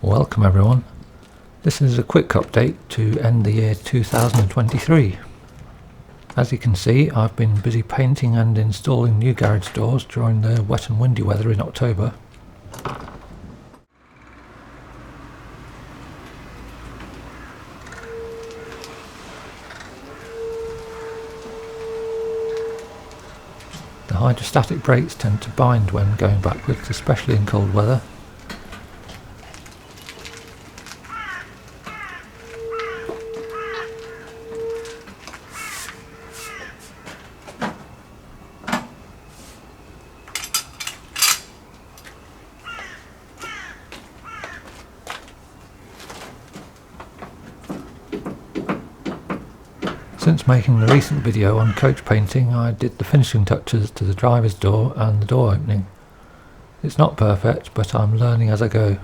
Welcome everyone. This is a quick update to end the year 2023. As you can see, I've been busy painting and installing new garage doors during the wet and windy weather in October. The hydrostatic brakes tend to bind when going backwards, especially in cold weather. Since making the recent video on coach painting, I did the finishing touches to the driver's door and the door opening. It's not perfect, but I'm learning as I go.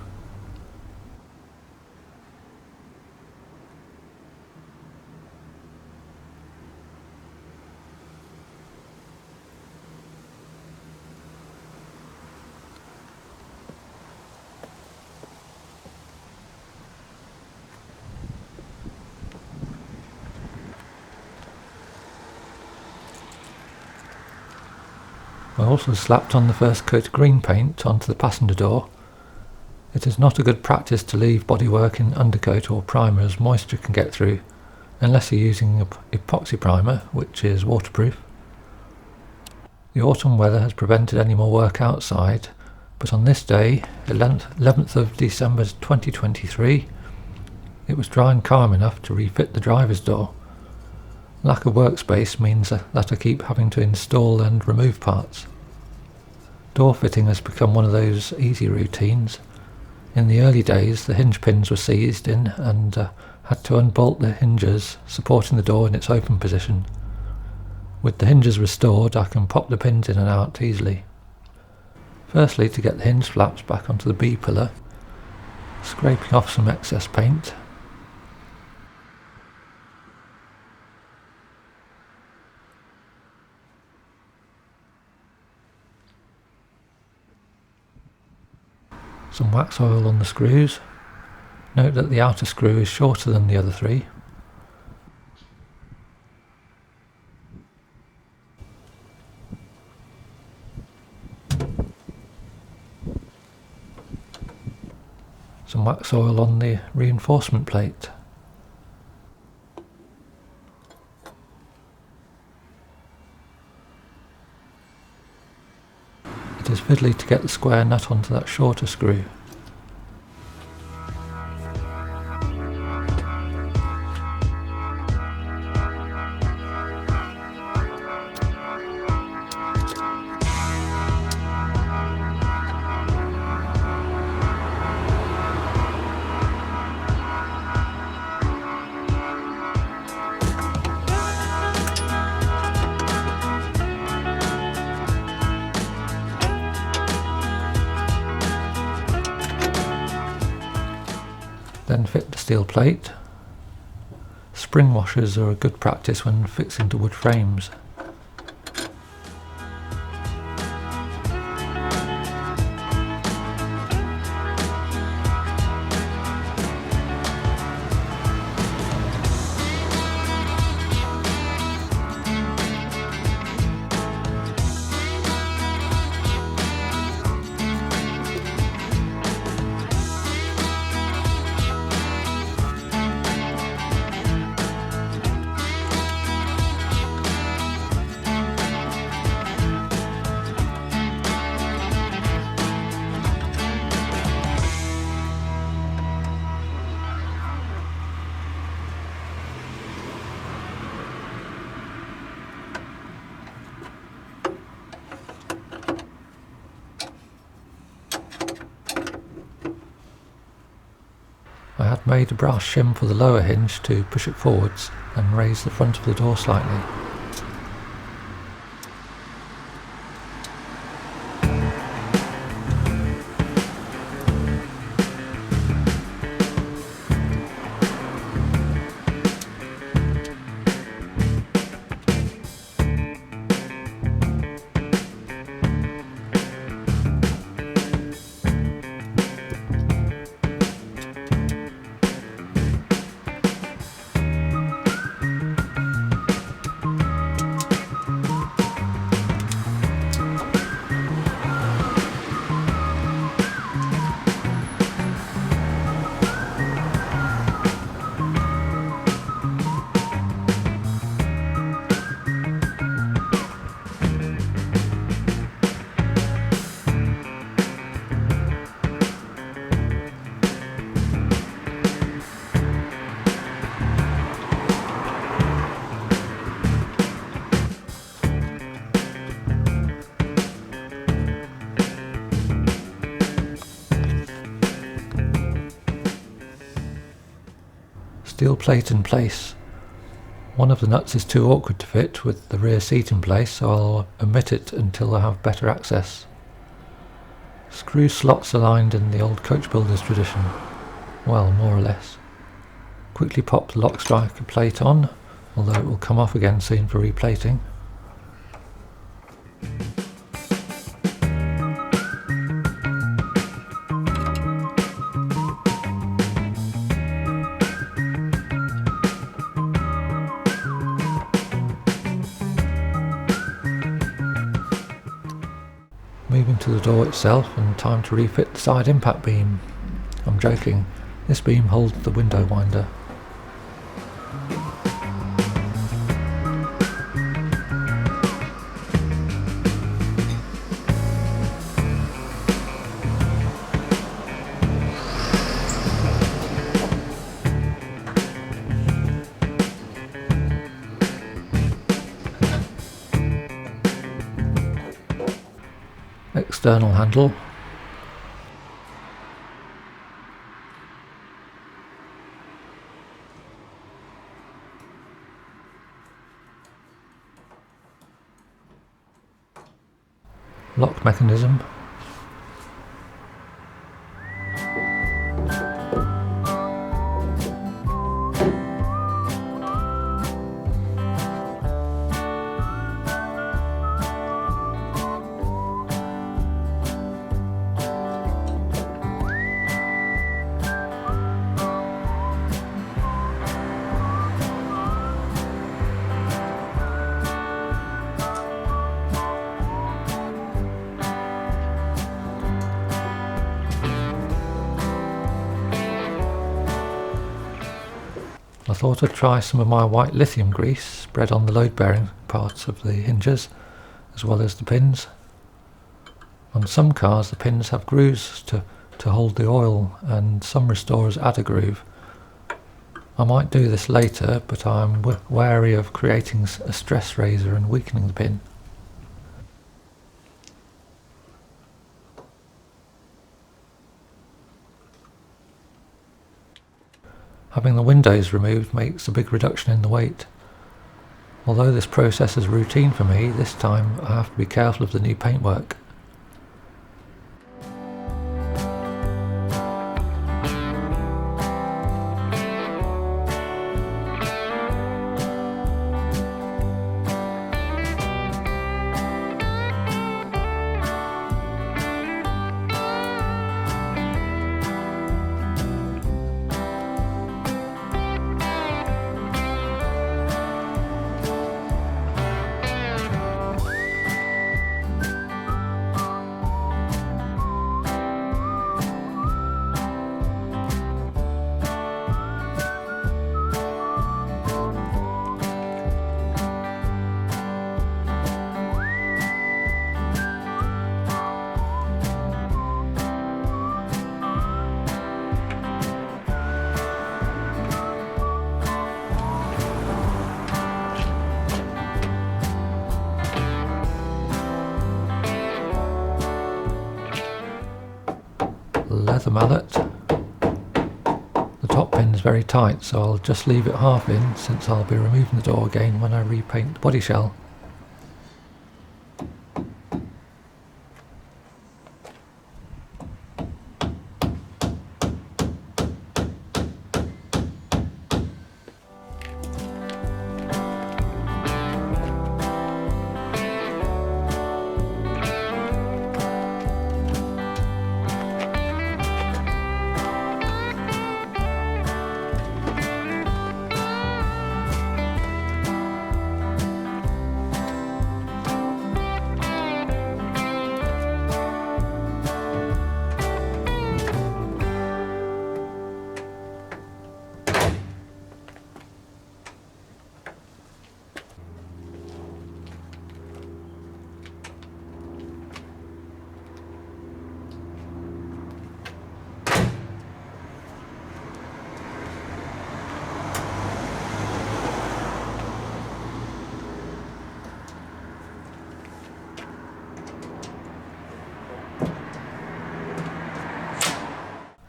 I also slapped on the first coat of green paint onto the passenger door. It is not a good practice to leave bodywork in undercoat or primer, as moisture can get through, unless you're using epoxy primer, which is waterproof. The autumn weather has prevented any more work outside, but on this day, 11th of December 2023, it was dry and calm enough to refit the driver's door. Lack of workspace means that I keep having to install and remove parts. Door fitting has become one of those easy routines. In the early days, the hinge pins were seized in and had to unbolt the hinges, supporting the door in its open position. With the hinges restored, I can pop the pins in and out easily. Firstly, to get the hinge flaps back onto the B-pillar, scraping off some excess paint. Some wax oil on the screws. Note that the outer screw is shorter than the other three. Some wax oil on the reinforcement plate. It is fiddly to get the square nut onto that shorter screw. Then fit the steel plate. Spring washers are a good practice when fixing to wood frames. I had made a brass shim for the lower hinge to push it forwards and raise the front of the door slightly. steel plate in place. One of the nuts is too awkward to fit with the rear seat in place, so I'll omit it until I have better access. Screw slots aligned in the old coach builder's tradition. Well, more or less. Quickly pop the lock striker plate on, although it will come off again soon for replating. Moving to the door itself, and time to refit the side impact beam. I'm joking, this beam holds the window winder. External handle. Lock mechanism. I thought I'd try some of my white lithium grease spread on the load bearing parts of the hinges as well as the pins. On some cars the pins have grooves to hold the oil, and some restorers add a groove. I might do this later, but I'm wary of creating a stress razor and weakening the pin. Having the windows removed makes a big reduction in the weight. Although this process is routine for me, this time I have to be careful of the new paintwork. Leather mallet. The top pin is very tight, so I'll just leave it half in, since I'll be removing the door again when I repaint the body shell.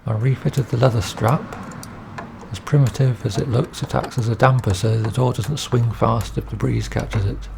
I refitted the leather strap. As primitive as it looks, it acts as a damper so the door doesn't swing fast if the breeze catches it.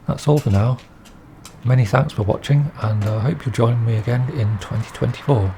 That's all for now. Many thanks for watching, and I hope you'll join me again in 2024.